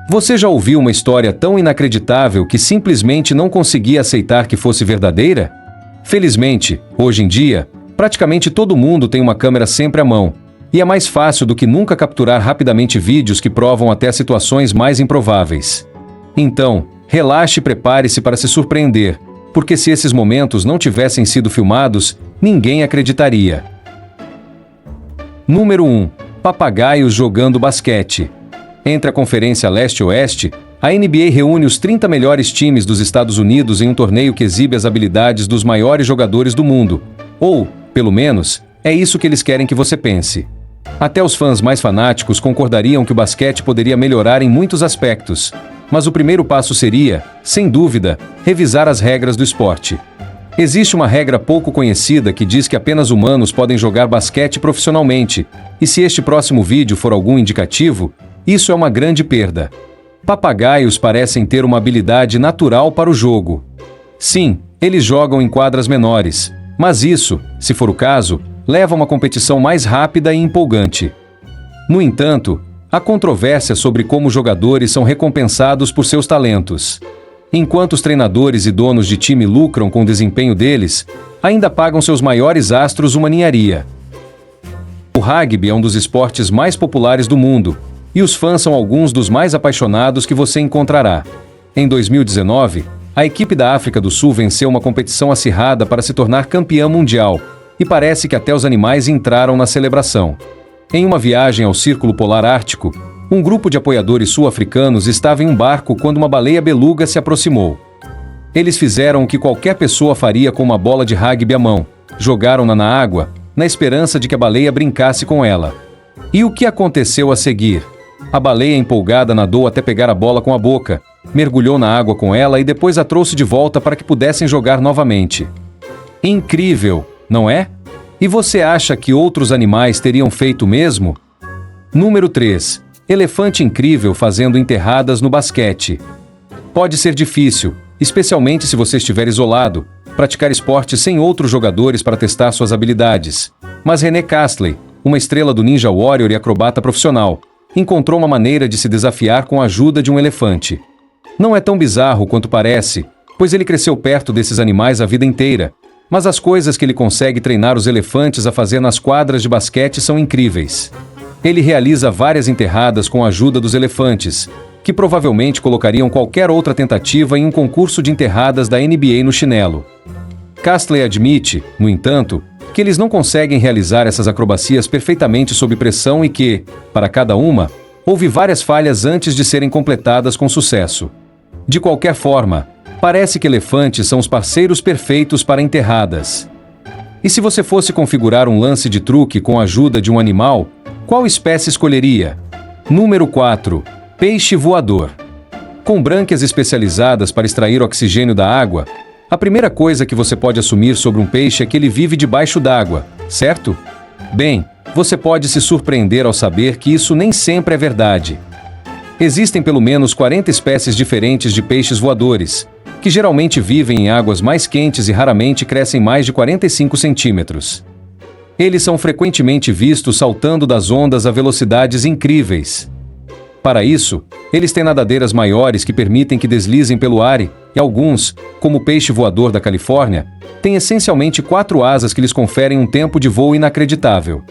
Você já ouviu uma história tão inacreditável que simplesmente não conseguia aceitar que fosse verdadeira? Felizmente, hoje em dia, praticamente todo mundo tem uma câmera sempre à mão, e é mais fácil do que nunca capturar rapidamente vídeos que provam até situações mais improváveis. Então, relaxe e prepare-se para se surpreender, porque se esses momentos não tivessem sido filmados, ninguém acreditaria. Número 1. Papagaios jogando basquete. Entre a Conferência Leste-Oeste, a NBA reúne os 30 melhores times dos Estados Unidos em um torneio que exibe as habilidades dos maiores jogadores do mundo. Ou, pelo menos, é isso que eles querem que você pense. Até os fãs mais fanáticos concordariam que o basquete poderia melhorar em muitos aspectos, mas o primeiro passo seria, sem dúvida, revisar as regras do esporte. Existe uma regra pouco conhecida que diz que apenas humanos podem jogar basquete profissionalmente, e se este próximo vídeo for algum indicativo, isso é uma grande perda. Papagaios parecem ter uma habilidade natural para o jogo. Sim, eles jogam em quadras menores, mas isso, se for o caso, leva a uma competição mais rápida e empolgante. No entanto, há controvérsia sobre como jogadores são recompensados por seus talentos. Enquanto os treinadores e donos de time lucram com o desempenho deles, ainda pagam seus maiores astros uma ninharia. O rugby é um dos esportes mais populares do mundo, e os fãs são alguns dos mais apaixonados que você encontrará. Em 2019, a equipe da África do Sul venceu uma competição acirrada para se tornar campeã mundial, e parece que até os animais entraram na celebração. Em uma viagem ao Círculo Polar Ártico, um grupo de apoiadores sul-africanos estava em um barco quando uma baleia beluga se aproximou. Eles fizeram o que qualquer pessoa faria com uma bola de rugby à mão, jogaram-na na água, na esperança de que a baleia brincasse com ela. E o que aconteceu a seguir? A baleia empolgada nadou até pegar a bola com a boca, mergulhou na água com ela e depois a trouxe de volta para que pudessem jogar novamente. Incrível, não é? E você acha que outros animais teriam feito o mesmo? Número 3. Elefante incrível fazendo enterradas no basquete. Pode ser difícil, especialmente se você estiver isolado, praticar esporte sem outros jogadores para testar suas habilidades. Mas René Castley, uma estrela do Ninja Warrior e acrobata profissional, encontrou uma maneira de se desafiar com a ajuda de um elefante. Não é tão bizarro quanto parece, pois ele cresceu perto desses animais a vida inteira, mas as coisas que ele consegue treinar os elefantes a fazer nas quadras de basquete são incríveis. Ele realiza várias enterradas com a ajuda dos elefantes, que provavelmente colocariam qualquer outra tentativa em um concurso de enterradas da NBA no chinelo. Castley admite, no entanto, que eles não conseguem realizar essas acrobacias perfeitamente sob pressão e que, para cada uma, houve várias falhas antes de serem completadas com sucesso. De qualquer forma, parece que elefantes são os parceiros perfeitos para enterradas. E se você fosse configurar um lance de truque com a ajuda de um animal, qual espécie escolheria? Número 4. Peixe voador. Com brânquias especializadas para extrair oxigênio da água, a primeira coisa que você pode assumir sobre um peixe é que ele vive debaixo d'água, certo? Bem, você pode se surpreender ao saber que isso nem sempre é verdade. Existem pelo menos 40 espécies diferentes de peixes voadores, que geralmente vivem em águas mais quentes e raramente crescem mais de 45 centímetros. Eles são frequentemente vistos saltando das ondas a velocidades incríveis. Para isso, eles têm nadadeiras maiores que permitem que deslizem pelo ar e alguns, como o peixe voador da Califórnia, têm essencialmente 4 asas que lhes conferem um tempo de voo inacreditável.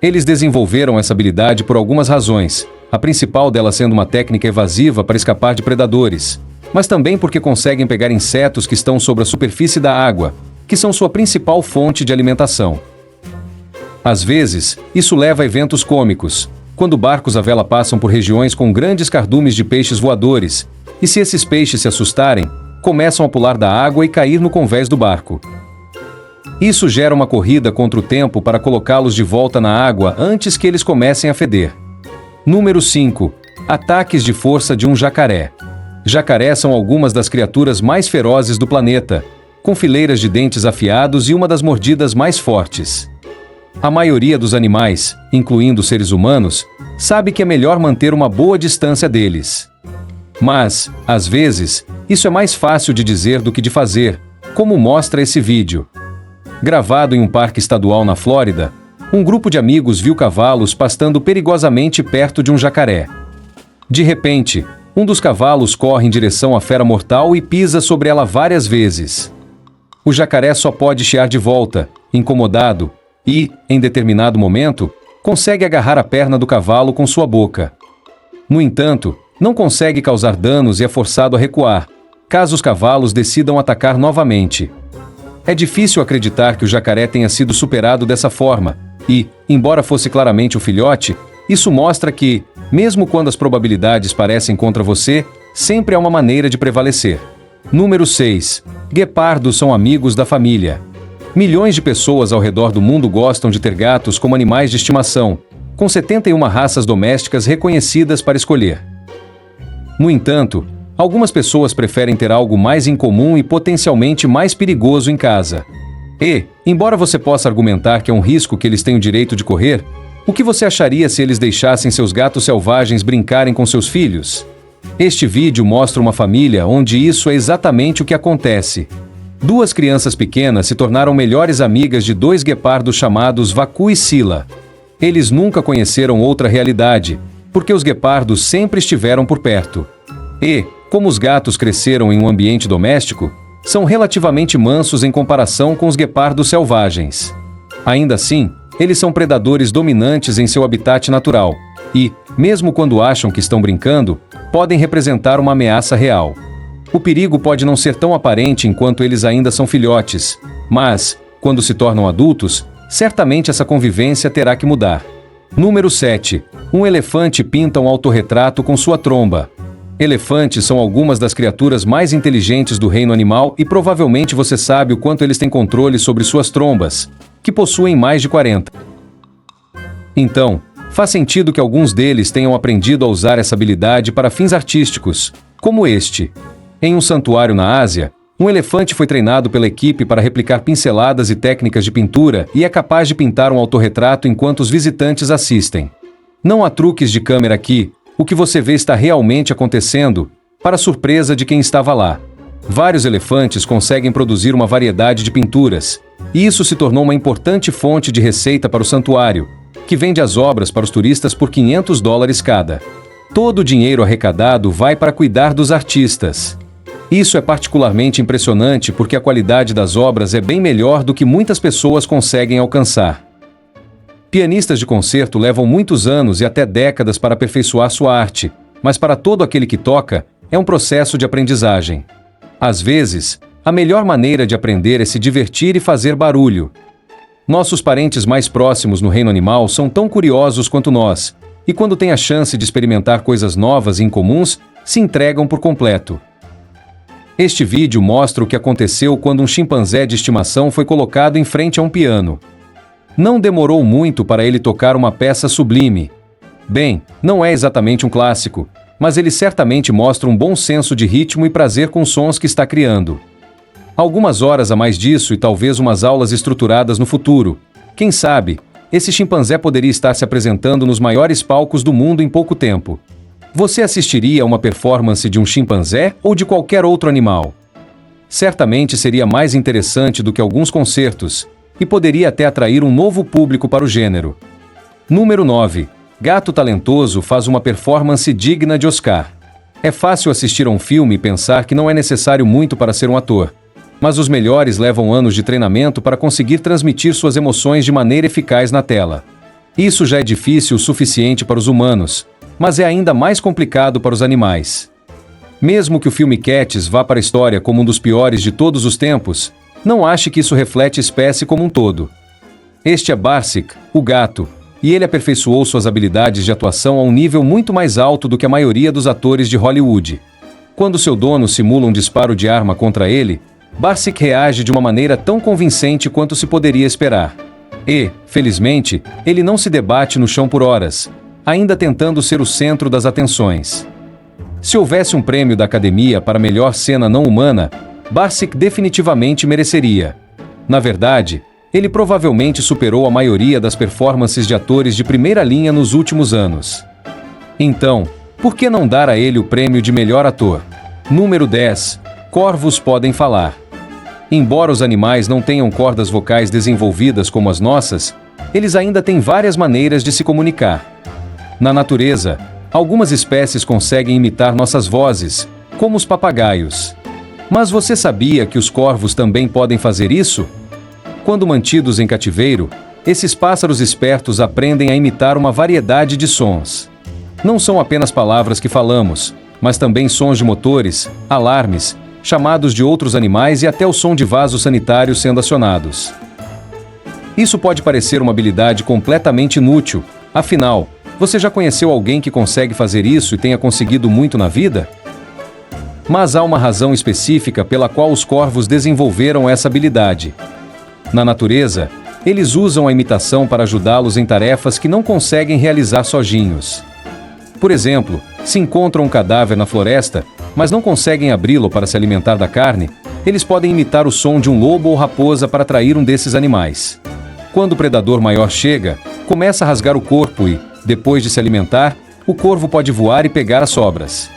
Eles desenvolveram essa habilidade por algumas razões, a principal delas sendo uma técnica evasiva para escapar de predadores, mas também porque conseguem pegar insetos que estão sobre a superfície da água, que são sua principal fonte de alimentação. Às vezes, isso leva a eventos cômicos, quando barcos à vela passam por regiões com grandes cardumes de peixes voadores, e se esses peixes se assustarem, começam a pular da água e cair no convés do barco. Isso gera uma corrida contra o tempo para colocá-los de volta na água antes que eles comecem a feder. Número 5. Ataques de força de um jacaré. Jacarés são algumas das criaturas mais ferozes do planeta, com fileiras de dentes afiados e uma das mordidas mais fortes. A maioria dos animais, incluindo seres humanos, sabe que é melhor manter uma boa distância deles. Mas, às vezes, isso é mais fácil de dizer do que de fazer, como mostra esse vídeo. Gravado em um parque estadual na Flórida, um grupo de amigos viu cavalos pastando perigosamente perto de um jacaré. De repente, Um dos cavalos corre em direção à fera mortal e pisa sobre ela várias vezes. O jacaré só pode chiar de volta, incomodado, e, em determinado momento, consegue agarrar a perna do cavalo com sua boca. No entanto, não consegue causar danos e é forçado a recuar, caso os cavalos decidam atacar novamente. É difícil acreditar que o jacaré tenha sido superado dessa forma, e, embora fosse claramente o filhote, isso mostra que, mesmo quando as probabilidades parecem contra você, sempre há uma maneira de prevalecer. Número 6. Guepardos são amigos da família. Milhões de pessoas ao redor do mundo gostam de ter gatos como animais de estimação, com 71 raças domésticas reconhecidas para escolher. No entanto, algumas pessoas preferem ter algo mais incomum e potencialmente mais perigoso em casa. E, embora você possa argumentar que é um risco que eles têm o direito de correr, o que você acharia se eles deixassem seus gatos selvagens brincarem com seus filhos? Este vídeo mostra uma família onde isso é exatamente o que acontece. Duas crianças pequenas se tornaram melhores amigas de dois guepardos chamados Vacu e Sila. Eles nunca conheceram outra realidade, porque os guepardos sempre estiveram por perto. E, como os gatos cresceram em um ambiente doméstico, são relativamente mansos em comparação com os guepardos selvagens. Ainda assim, eles são predadores dominantes em seu habitat natural e, mesmo quando acham que estão brincando, podem representar uma ameaça real. O perigo pode não ser tão aparente enquanto eles ainda são filhotes, mas, quando se tornam adultos, certamente essa convivência terá que mudar. Número 7. Um elefante pinta um autorretrato com sua tromba. Elefantes são algumas das criaturas mais inteligentes do reino animal e provavelmente você sabe o quanto eles têm controle sobre suas trombas, que possuem mais de 40. Então, faz sentido que alguns deles tenham aprendido a usar essa habilidade para fins artísticos, como este. Em um santuário na Ásia, um elefante foi treinado pela equipe para replicar pinceladas e técnicas de pintura e é capaz de pintar um autorretrato enquanto os visitantes assistem. Não há truques de câmera aqui, o que você vê está realmente acontecendo, para surpresa de quem estava lá. Vários elefantes conseguem produzir uma variedade de pinturas, e isso se tornou uma importante fonte de receita para o santuário, que vende as obras para os turistas por $500 cada. Todo o dinheiro arrecadado vai para cuidar dos artistas. Isso é particularmente impressionante porque a qualidade das obras é bem melhor do que muitas pessoas conseguem alcançar. Pianistas de concerto levam muitos anos e até décadas para aperfeiçoar sua arte, mas para todo aquele que toca, é um processo de aprendizagem. Às vezes, a melhor maneira de aprender é se divertir e fazer barulho. Nossos parentes mais próximos no reino animal são tão curiosos quanto nós, e quando têm a chance de experimentar coisas novas e incomuns, se entregam por completo. Este vídeo mostra o que aconteceu quando um chimpanzé de estimação foi colocado em frente a um piano. Não demorou muito para ele tocar uma peça sublime. Bem, não é exatamente um clássico, mas ele certamente mostra um bom senso de ritmo e prazer com os sons que está criando. Algumas horas a mais disso e talvez umas aulas estruturadas no futuro. Quem sabe, esse chimpanzé poderia estar se apresentando nos maiores palcos do mundo em pouco tempo. Você assistiria a uma performance de um chimpanzé ou de qualquer outro animal? Certamente seria mais interessante do que alguns concertos, e poderia até atrair um novo público para o gênero. Número 9. Gato talentoso faz uma performance digna de Oscar. É fácil assistir a um filme e pensar que não é necessário muito para ser um ator. Mas os melhores levam anos de treinamento para conseguir transmitir suas emoções de maneira eficaz na tela. Isso já é difícil o suficiente para os humanos, mas é ainda mais complicado para os animais. Mesmo que o filme Cats vá para a história como um dos piores de todos os tempos, não ache que isso reflete a espécie como um todo. Este é Barsic, o gato, e ele aperfeiçoou suas habilidades de atuação a um nível muito mais alto do que a maioria dos atores de Hollywood. Quando seu dono simula um disparo de arma contra ele, Barsic reage de uma maneira tão convincente quanto se poderia esperar. E, felizmente, ele não se debate no chão por horas, ainda tentando ser o centro das atenções. Se houvesse um prêmio da Academia para melhor cena não humana, Barsic definitivamente mereceria. Na verdade, ele provavelmente superou a maioria das performances de atores de primeira linha nos últimos anos. Então, por que não dar a ele o prêmio de melhor ator? Número 10. Corvos podem falar. Embora os animais não tenham cordas vocais desenvolvidas como as nossas, eles ainda têm várias maneiras de se comunicar. Na natureza, Algumas espécies conseguem imitar nossas vozes, como os papagaios. Mas você sabia que os corvos também podem fazer isso? Quando mantidos em cativeiro, esses pássaros espertos aprendem a imitar uma variedade de sons. Não são apenas palavras que falamos, mas também sons de motores, alarmes, chamados de outros animais e até o som de vasos sanitários sendo acionados. Isso pode parecer uma habilidade completamente inútil, afinal, você já conheceu alguém que consegue fazer isso e tenha conseguido muito na vida? Mas há uma razão específica pela qual os corvos desenvolveram essa habilidade. Na natureza, eles usam a imitação para ajudá-los em tarefas que não conseguem realizar sozinhos. Por exemplo, se encontram um cadáver na floresta, mas não conseguem abri-lo para se alimentar da carne, eles podem imitar o som de um lobo ou raposa para atrair um desses animais. Quando o predador maior chega, começa a rasgar o corpo e, depois de se alimentar, o corvo pode voar e pegar as sobras.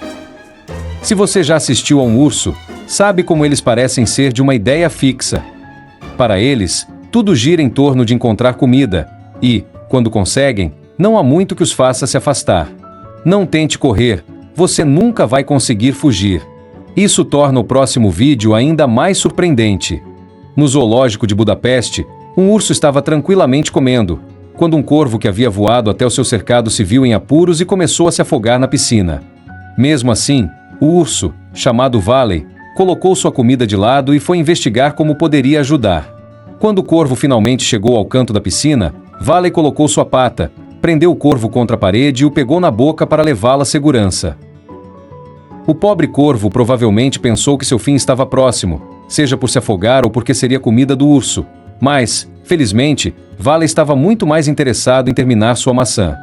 Se você já assistiu a um urso, sabe como eles parecem ser de uma ideia fixa. Para eles, tudo gira em torno de encontrar comida e, quando conseguem, não há muito que os faça se afastar. Não tente correr, você nunca vai conseguir fugir. Isso torna o próximo vídeo ainda mais surpreendente. No zoológico de Budapeste, um urso estava tranquilamente comendo, quando um corvo que havia voado até o seu cercado se viu em apuros e começou a se afogar na piscina. Mesmo assim, o urso, chamado Valley, colocou sua comida de lado e foi investigar como poderia ajudar. Quando o corvo finalmente chegou ao canto da piscina, Valley colocou sua pata, prendeu o corvo contra a parede e o pegou na boca para levá-lo à segurança. O pobre corvo provavelmente pensou que seu fim estava próximo, seja por se afogar ou porque seria comida do urso. Mas, felizmente, Valley estava muito mais interessado em terminar sua maçã.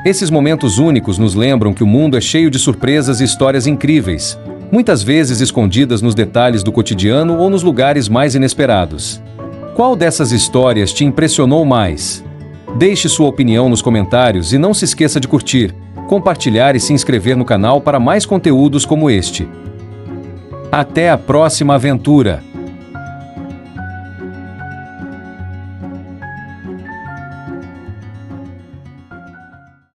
Esses momentos únicos nos lembram que o mundo é cheio de surpresas e histórias incríveis, muitas vezes escondidas nos detalhes do cotidiano ou nos lugares mais inesperados. Qual dessas histórias te impressionou mais? Deixe sua opinião nos comentários e não se esqueça de curtir, compartilhar e se inscrever no canal para mais conteúdos como este. Até a próxima aventura!